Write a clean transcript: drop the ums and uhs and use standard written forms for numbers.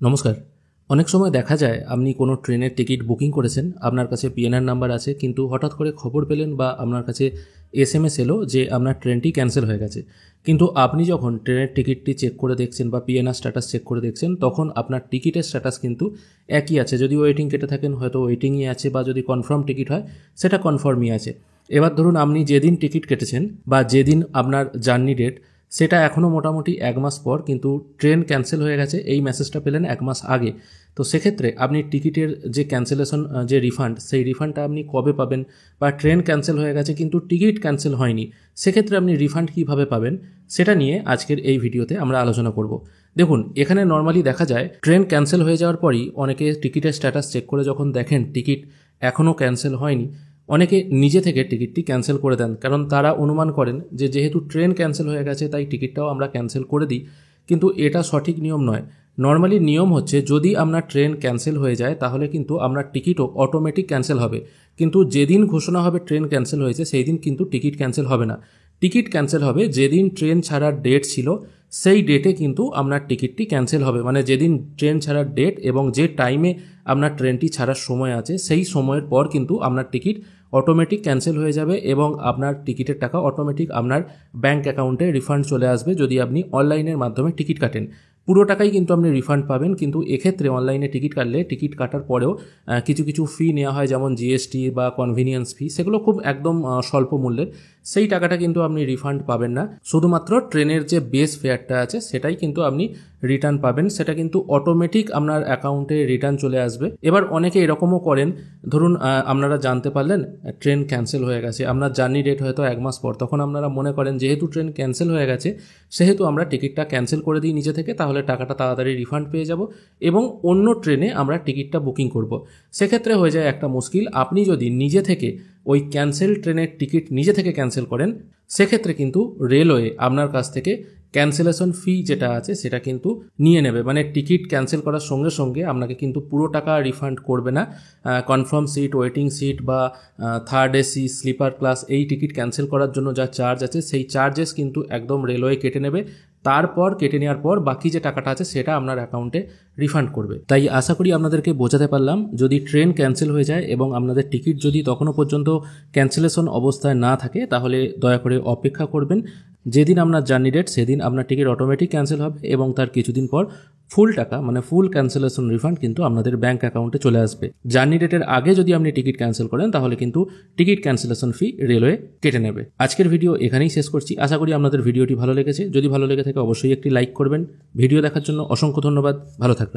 নমস্কার। অনেক সময় দেখা যায় আপনি কোনো ট্রেনের টিকিট বুকিং করেছেন, আপনার কাছে পিএনআর নাম্বার আছে, কিন্তু হঠাৎ করে খবর পেলেন বা আপনার কাছে এসএমএস এলো যে আপনার ট্রেনটি ক্যান্সেল হয়ে গেছে। কিন্তু আপনি যখন ট্রেনের টিকিটটি চেক করে দেখছেন বা পিএনআর স্ট্যাটাস চেক করে দেখছেন, তখন আপনার টিকিটের স্ট্যাটাস কিন্তু একই আছে। যদি ওয়েটিং কেটে থাকেন হয়তো ওয়েটিংই আছে, বা যদি কনফার্ম টিকিট হয় সেটা কনফার্মই আছে। এবার ধরুন আপনি যেদিন টিকিট কেটেছেন বা যেদিন আপনার জার্নি ডেট, সেটা এখনও মোটামুটি 1 মাস পর, কিন্তু ট্রেন ক্যান্সেল হয়ে গেছে এই মেসেজটা পেলেন 1 মাস আগে। তো সেক্ষেত্রে আপনি টিকিটের যে ক্যান্সেলেশন যে রিফান্ড, সেই রিফান্ডটা আপনি কবে পাবেন? বা ট্রেন ক্যান্সেল হয়ে গেছে কিন্তু টিকিট ক্যান্সেল হয়নি, সেক্ষেত্রে আপনি রিফান্ড কীভাবে পাবেন, সেটা নিয়ে আজকের এই ভিডিওতে আমরা আলোচনা করব। দেখুন, এখানে নর্মালি দেখা যায় ট্রেন ক্যান্সেল হয়ে যাওয়ার পরই অনেকে টিকিটের স্ট্যাটাস চেক করে যখন দেখেন টিকিট এখনও ক্যান্সেল হয়নি, অনেকে নিজে থেকে টিকিটটি ক্যান্সেল করে দেন। কারণ তারা অনুমান করেন যে যেহেতু ট্রেন ক্যান্সেল হয়ে গেছে তাই টিকিটটাও আমরা ক্যান্সেল করে দিই, কিন্তু এটা সঠিক নিয়ম নয়। নর্মালি নিয়ম হচ্ছে যদি আপনার ট্রেন ক্যান্সেল হয়ে যায় তাহলে কিন্তু আপনার টিকিটও অটোমেটিক ক্যান্সেল হবে, কিন্তু যেদিন ঘোষণা হবে ট্রেন ক্যান্সেল হয়েছে সেই দিন কিন্তু টিকিট ক্যান্সেল হবে না। টিকিট ক্যান্সেল হবে যেদিন ট্রেন ছাড়ার ডেট ছিল সেই ডেটে কিন্তু আপনার টিকিটটি ক্যান্সেল হবে। মানে যেদিন ট্রেন ছাড়ার ডেট এবং যে টাইমে আপনার ট্রেনটি ছাড়ার সময় আছে সেই সময়ের পর কিন্তু আপনার টিকিট অটোমেটিক ক্যান্সেল হয়ে যাবে এবং আপনার টিকিটের টাকা অটোমেটিক আপনার ব্যাঙ্ক অ্যাকাউন্টে রিফান্ড চলে আসবে যদি আপনি অনলাইনের মাধ্যমে টিকিট কাটেন। পুরো টাকাই কিন্তু আপনি রিফান্ড পাবেন, কিন্তু এক্ষেত্রে অনলাইনে টিকিট কাটলে টিকিট কাটার পরেও কিছু কিছু ফি নেওয়া হয়, যেমন জিএসটি বা কনভিনিয়েন্স ফি, সেগুলো খুব একদম স্বল্প মূল্যের। সেই টাকাটা কিন্তু আপনি রিফান্ড পাবেন না। শুধুমাত্র ট্রেনের যে বেস ফেয়ারটা আছে সেটাই কিন্তু আপনি রিটার্ন পাবেন, সেটা কিন্তু অটোমেটিক আপনার অ্যাকাউন্টে রিটার্ন চলে আসবে। এবার অনেকে এরকমও করেন, ধরুন আপনারা জানতে পারলেন ট্রেন ক্যান্সেল হয়ে গেছে, আপনার জার্নি ডেট হয়তো 1 মাস পর, তখন আপনারা মনে করেন যেহেতু ট্রেন ক্যান্সেল হয়ে গেছে সেহেতু আমরা টিকিটটা ক্যান্সেল করে দিই নিজে থেকে, তাহলে টাকাটা তাড়াতাড়ি রিফান্ড পেয়ে যাব এবং অন্য ট্রেনে আমরা টিকিটটা বুকিং করব। সেক্ষেত্রে হয়ে যায় একটা মুশকিল। আপনি যদি নিজে থেকে ওই ক্যান্সেল ট্রেনের টিকিট নিজে থেকে ক্যান্সেল করেন, সেক্ষেত্রে কিন্তু রেলওয়ে আপনার কাছ থেকে ক্যান্সেলেশন ফি যেটা আছে সেটা কিন্তু নিয়ে নেবে। মানে টিকিট ক্যান্সেল করার সঙ্গে সঙ্গে আপনাকে কিন্তু পুরো টাকা রিফান্ড করবে না। কনফার্ম সিট, ওয়েটিং সিট বা থার্ড এসি, স্লিপার ক্লাস, এই টিকিট ক্যান্সেল করার জন্য যা চার্জ আছে সেই চার্জেস কিন্তু একদম রেলওয়ে কেটে নেবে। তারপর কেটে নেওয়ার পর বাকি যে টাকাটা আছে সেটা আপনার অ্যাকাউন্টে রিফান্ড করবে। তাই আশা করি আপনাদেরকে বোঝাতে পারলাম, যদি ট্রেন ক্যান্সেল হয়ে যায় এবং আপনাদের টিকিট যদি তখনও পর্যন্ত ক্যান্সেলেশন অবস্থায় না থাকে, তাহলে দয়া করে অপেক্ষা করবেন। যেদিন আপনার জার্নি ডেট সেদিন আপনার টিকিট অটোমেটিক ক্যান্সেল হবে এবং তার কিছুদিন পর ফুল টাকা, মানে ফুল ক্যান্সেলেশন রিফান্ড কিন্তু আপনাদের ব্যাঙ্ক অ্যাকাউন্টে চলে আসবে। জার্নি ডেটের আগে যদি আপনি টিকিট ক্যান্সেল করেন তাহলে কিন্তু টিকিট ক্যান্সেলেশন ফি রেলওয়ে কেটে নেবে। আজকের ভিডিও এখানেই শেষ করছি। আশা করি আপনাদের ভিডিওটি ভালো লেগেছে। যদি ভালো লেগে থাকে অবশ্যই একটি লাইক করবেন। ভিডিও দেখার জন্য অসংখ্য ধন্যবাদ। ভালো থাকবেন।